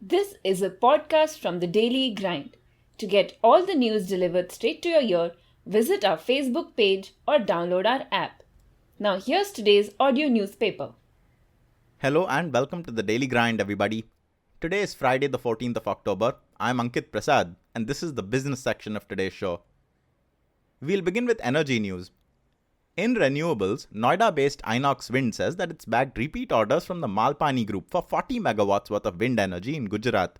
This is a podcast from the Daily Grind. To get all the news delivered straight to your ear, visit our Facebook page or download our app. Now, here's today's audio newspaper. Hello and welcome to the Daily Grind, everybody. Today is Friday, the 14th of October. I'm Ankit Prasad, and this is the business section of today's show. We'll begin with energy news. In renewables, Noida-based Inox Wind says that it's bagged repeat orders from the Malpani Group for 40 megawatts worth of wind energy in Gujarat.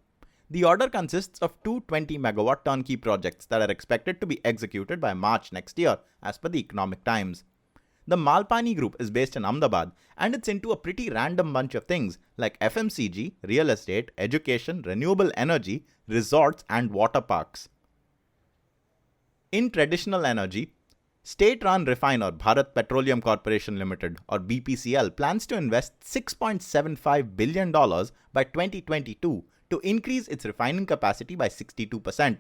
The order consists of two 20 megawatt turnkey projects that are expected to be executed by March next year, as per the Economic Times. The Malpani Group is based in Ahmedabad and it's into a pretty random bunch of things like FMCG, real estate, education, renewable energy, resorts, and water parks. In traditional energy, state-run refiner Bharat Petroleum Corporation Limited or BPCL plans to invest $6.75 billion by 2022 to increase its refining capacity by 62%.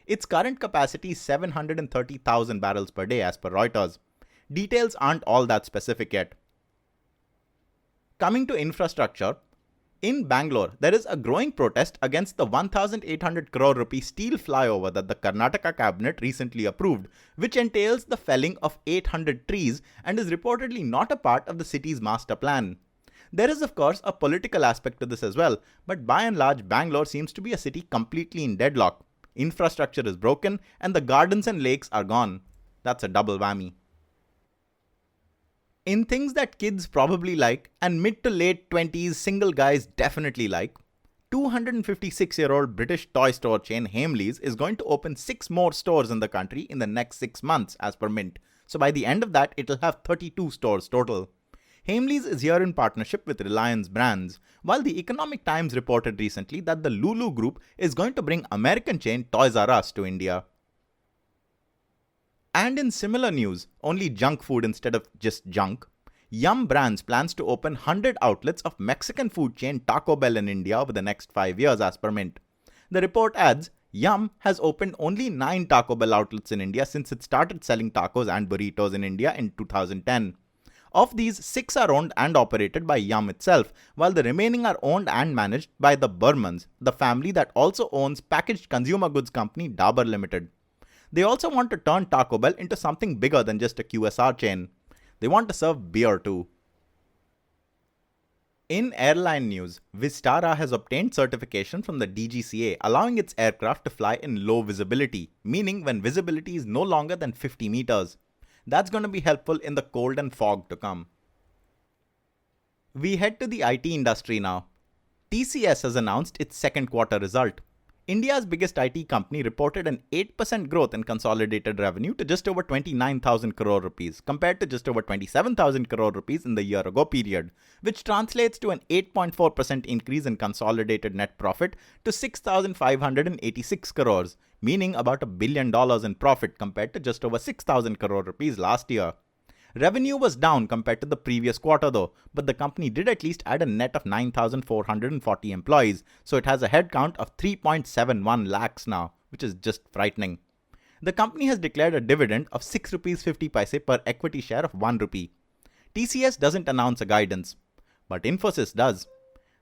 Its current capacity is 730,000 barrels per day as per Reuters. Details aren't all that specific yet. Coming to infrastructure, in Bangalore, there is a growing protest against the 1,800 crore rupee steel flyover that the Karnataka cabinet recently approved, which entails the felling of 800 trees and is reportedly not a part of the city's master plan. There is of course a political aspect to this as well, but by and large Bangalore seems to be a city completely in deadlock. Infrastructure is broken and the gardens and lakes are gone. That's a double whammy. In things that kids probably like and mid to late 20s single guys definitely like, 256-year-old British toy store chain Hamleys is going to open 6 more stores in the country in the next 6 months as per Mint. So by the end of that, it'll have 32 stores total. Hamleys is here in partnership with Reliance Brands, while the Economic Times reported recently that the Lulu Group is going to bring American chain Toys R Us to India. And in similar news, only junk food instead of just junk, Yum Brands plans to open 100 outlets of Mexican food chain Taco Bell in India over the next 5 years as per Mint. The report adds, Yum has opened only 9 Taco Bell outlets in India since it started selling tacos and burritos in India in 2010. Of these, 6 are owned and operated by Yum itself, while the remaining are owned and managed by the Burmans, the family that also owns packaged consumer goods company Dabur Limited. They also want to turn Taco Bell into something bigger than just a QSR chain. They want to serve beer too. In airline news, Vistara has obtained certification from the DGCA allowing its aircraft to fly in low visibility, meaning when visibility is no longer than 50 meters. That's going to be helpful in the cold and fog to come. We head to the IT industry now. TCS has announced its second quarter result. India's biggest IT company reported an 8% growth in consolidated revenue to just over 29,000 crore rupees compared to just over 27,000 crore rupees in the year ago period, which translates to an 8.4% increase in consolidated net profit to 6,586 crores, meaning about $1 billion in profit compared to just over 6,000 crore rupees last year. Revenue was down compared to the previous quarter though, but the company did at least add a net of 9,440 employees, so it has a headcount of 3.71 lakhs now, which is just frightening. The company has declared a dividend of 6 rupees 50 paise per equity share of 1 rupee. TCS doesn't announce a guidance, but Infosys does.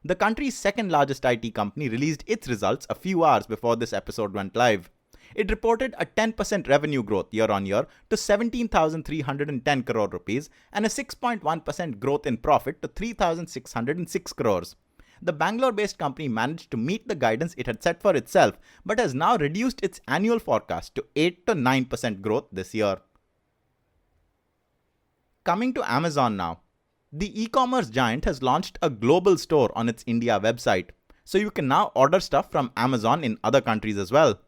The country's second largest IT company released its results a few hours before this episode went live. It reported a 10% revenue growth year-on-year to 17,310 crore rupees and a 6.1% growth in profit to 3,606 crores. The Bangalore-based company managed to meet the guidance it had set for itself, but has now reduced its annual forecast to 8 to 9% growth this year. Coming to Amazon now. The e-commerce giant has launched a global store on its India website, so you can now order stuff from Amazon in other countries as well.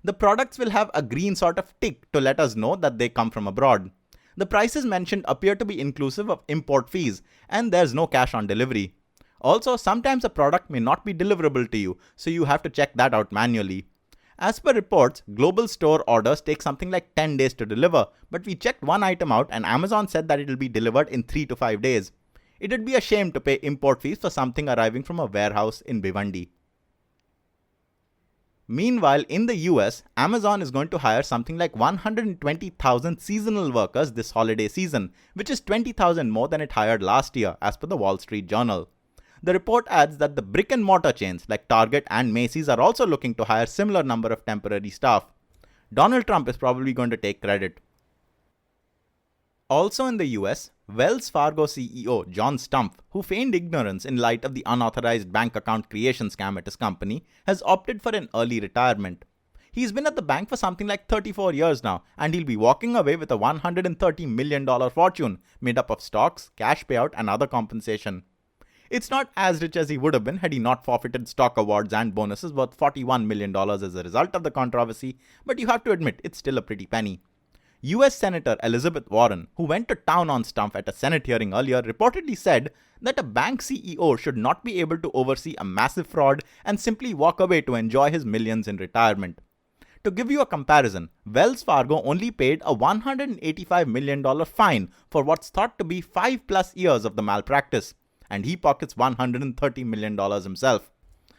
The products will have a green sort of tick to let us know that they come from abroad. The prices mentioned appear to be inclusive of import fees, and there's no cash on delivery. Also, sometimes a product may not be deliverable to you, so you have to check that out manually. As per reports, global store orders take something like 10 days to deliver, but we checked one item out and Amazon said that it will be delivered in 3 to 5 days. It would be a shame to pay import fees for something arriving from a warehouse in Bhiwandi. Meanwhile, in the US, Amazon is going to hire something like 120,000 seasonal workers this holiday season, which is 20,000 more than it hired last year, as per the Wall Street Journal. The report adds that the brick and mortar chains like Target and Macy's are also looking to hire similar number of temporary staff. Donald Trump is probably going to take credit. Also in the US, Wells Fargo CEO John Stumpf, who feigned ignorance in light of the unauthorized bank account creation scam at his company, has opted for an early retirement. He's been at the bank for something like 34 years now, and he'll be walking away with a $130 million fortune made up of stocks, cash payout, and other compensation. It's not as rich as he would have been had he not forfeited stock awards and bonuses worth $41 million as a result of the controversy, but you have to admit it's still a pretty penny. US Senator Elizabeth Warren, who went to town on Stumpf at a Senate hearing earlier, reportedly said that a bank CEO should not be able to oversee a massive fraud and simply walk away to enjoy his millions in retirement. To give you a comparison, Wells Fargo only paid a $185 million fine for what's thought to be 5+ years of the malpractice, and he pockets $130 million himself.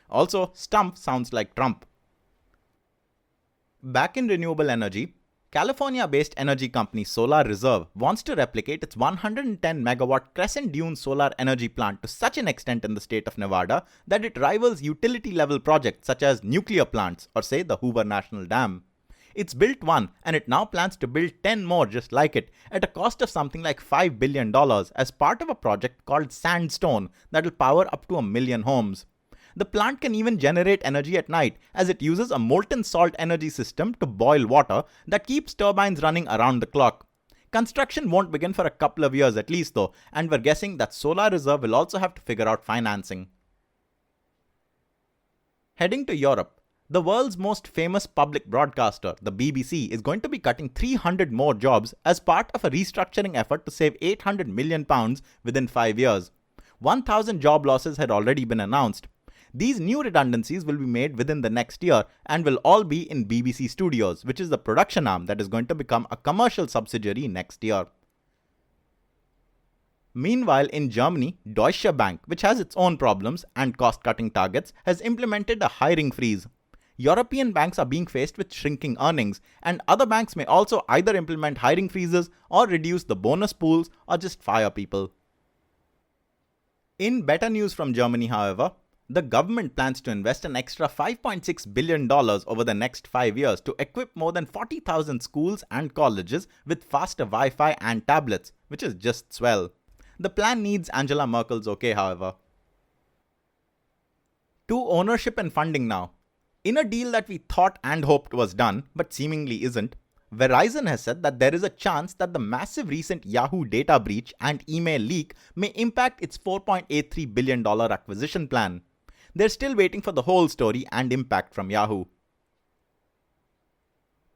Also, Stumpf sounds like Trump. Back in renewable energy, California-based energy company Solar Reserve wants to replicate its 110 megawatt Crescent Dunes solar energy plant to such an extent in the state of Nevada that it rivals utility-level projects such as nuclear plants or say the Hoover National Dam. It's built one and it now plans to build 10 more just like it at a cost of something like $5 billion as part of a project called Sandstone that will power up to 1 million homes. The plant can even generate energy at night as it uses a molten salt energy system to boil water that keeps turbines running around the clock. Construction won't begin for a couple of years at least though, and we're guessing that Solar Reserve will also have to figure out financing. Heading to Europe, the world's most famous public broadcaster, the BBC, is going to be cutting 300 more jobs as part of a restructuring effort to save £800 million within 5 years. 1,000 job losses had already been announced. These new redundancies will be made within the next year and will all be in BBC Studios, which is the production arm that is going to become a commercial subsidiary next year. Meanwhile, in Germany, Deutsche Bank, which has its own problems and cost-cutting targets, has implemented a hiring freeze. European banks are being faced with shrinking earnings, and other banks may also either implement hiring freezes or reduce the bonus pools or just fire people. In better news from Germany, however, the government plans to invest an extra $5.6 billion over the next 5 years to equip more than 40,000 schools and colleges with faster Wi-Fi and tablets, which is just swell. The plan needs Angela Merkel's okay, however. To ownership and funding now. In a deal that we thought and hoped was done, but seemingly isn't, Verizon has said that there is a chance that the massive recent Yahoo data breach and email leak may impact its $4.83 billion acquisition plan. They're still waiting for the whole story and impact from Yahoo.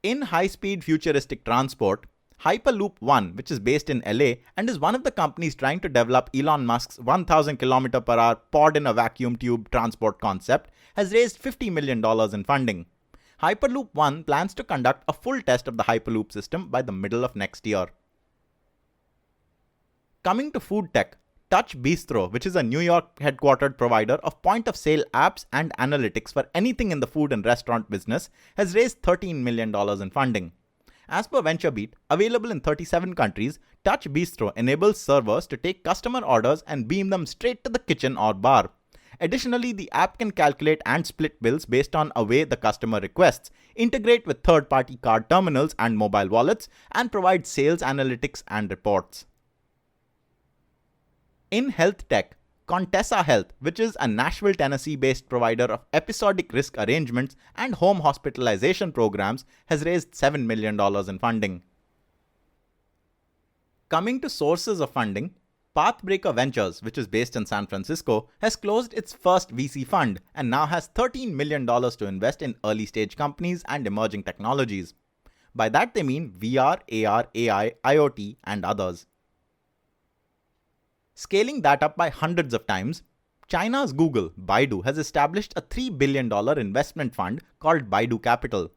In high-speed futuristic transport, Hyperloop One, which is based in LA and is one of the companies trying to develop Elon Musk's 1,000 km/h pod in a vacuum tube transport concept, has raised $50 million in funding. Hyperloop One plans to conduct a full test of the Hyperloop system by the middle of next year. Coming to food tech, Touch Bistro, which is a New York headquartered provider of point-of-sale apps and analytics for anything in the food and restaurant business, has raised $13 million in funding. As per VentureBeat, available in 37 countries, Touch Bistro enables servers to take customer orders and beam them straight to the kitchen or bar. Additionally, the app can calculate and split bills based on a way the customer requests, integrate with third-party card terminals and mobile wallets, and provide sales analytics and reports. In health tech, Contessa Health, which is a Nashville, Tennessee-based provider of episodic risk arrangements and home hospitalization programs, has raised $7 million in funding. Coming to sources of funding, Pathbreaker Ventures, which is based in San Francisco, has closed its first VC fund and now has $13 million to invest in early-stage companies and emerging technologies. By that they mean VR, AR, AI, IoT, and others. Scaling that up by hundreds of times, China's Google, Baidu, has established a $3 billion investment fund called Baidu Capital.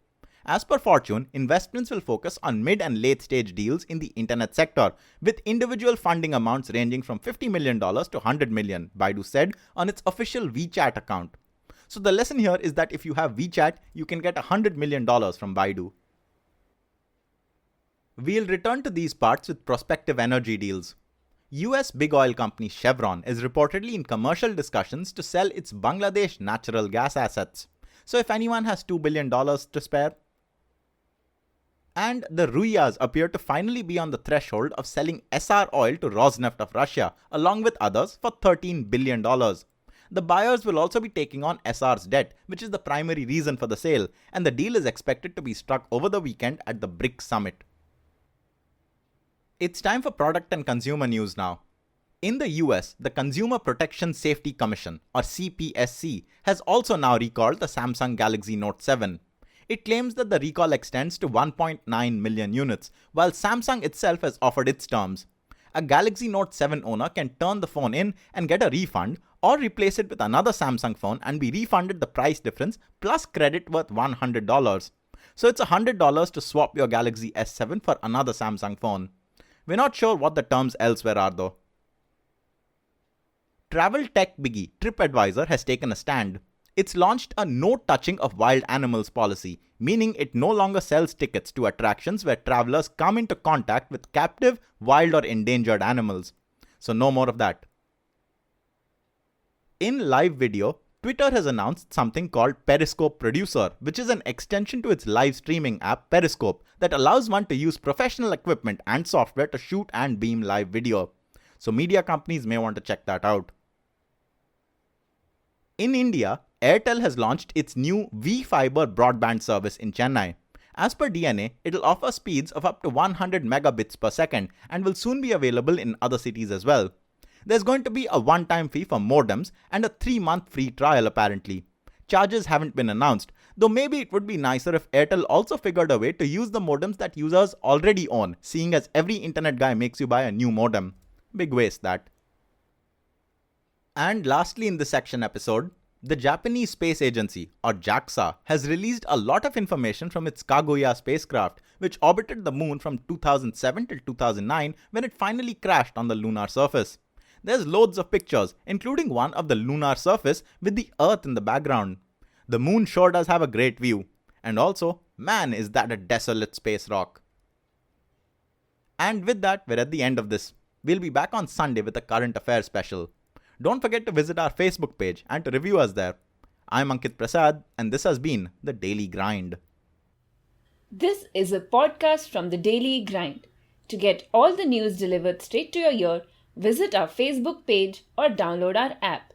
As per Fortune, investments will focus on mid and late stage deals in the internet sector, with individual funding amounts ranging from $50 million to $100 million, Baidu said on its official WeChat account. So the lesson here is that if you have WeChat, you can get $100 million from Baidu. We'll return to these parts with prospective energy deals. US big oil company Chevron is reportedly in commercial discussions to sell its Bangladesh natural gas assets. So if anyone has $2 billion to spare. And the Ruyas appear to finally be on the threshold of selling SR oil to Rosneft of Russia, along with others, for $13 billion. The buyers will also be taking on SR's debt, which is the primary reason for the sale, and the deal is expected to be struck over the weekend at the BRICS summit. It's time for product and consumer news now. In the US, the Consumer Protection Safety Commission, or CPSC, has also now recalled the Samsung Galaxy Note 7. It claims that the recall extends to 1.9 million units, while Samsung itself has offered its terms. A Galaxy Note 7 owner can turn the phone in and get a refund, or replace it with another Samsung phone and be refunded the price difference plus credit worth $100. So it's $100 to swap your Galaxy S7 for another Samsung phone. We're not sure what the terms elsewhere are though. Travel tech biggie TripAdvisor has taken a stand. It's launched a no touching of wild animals policy, meaning it no longer sells tickets to attractions where travelers come into contact with captive, wild or endangered animals. So no more of that. In live video, Twitter has announced something called Periscope Producer, which is an extension to its live streaming app Periscope that allows one to use professional equipment and software to shoot and beam live video. So media companies may want to check that out. In India, Airtel has launched its new V-Fiber broadband service in Chennai. As per DNA, it'll offer speeds of up to 100 megabits per second and will soon be available in other cities as well. There's going to be a one-time fee for modems and a 3-month free trial apparently. Charges haven't been announced, though maybe it would be nicer if Airtel also figured a way to use the modems that users already own, seeing as every internet guy makes you buy a new modem. Big waste that. And lastly in this section episode, the Japanese Space Agency, or JAXA, has released a lot of information from its Kaguya spacecraft, which orbited the moon from 2007 till 2009 when it finally crashed on the lunar surface. There's loads of pictures, including one of the lunar surface with the Earth in the background. The moon sure does have a great view. And also, man, is that a desolate space rock. And with that, we're at the end of this. We'll be back on Sunday with a current affairs special. Don't forget to visit our Facebook page and to review us there. I'm Ankit Prasad, and this has been The Daily Grind. This is a podcast from The Daily Grind. To get all the news delivered straight to your ear, visit our Facebook page or download our app.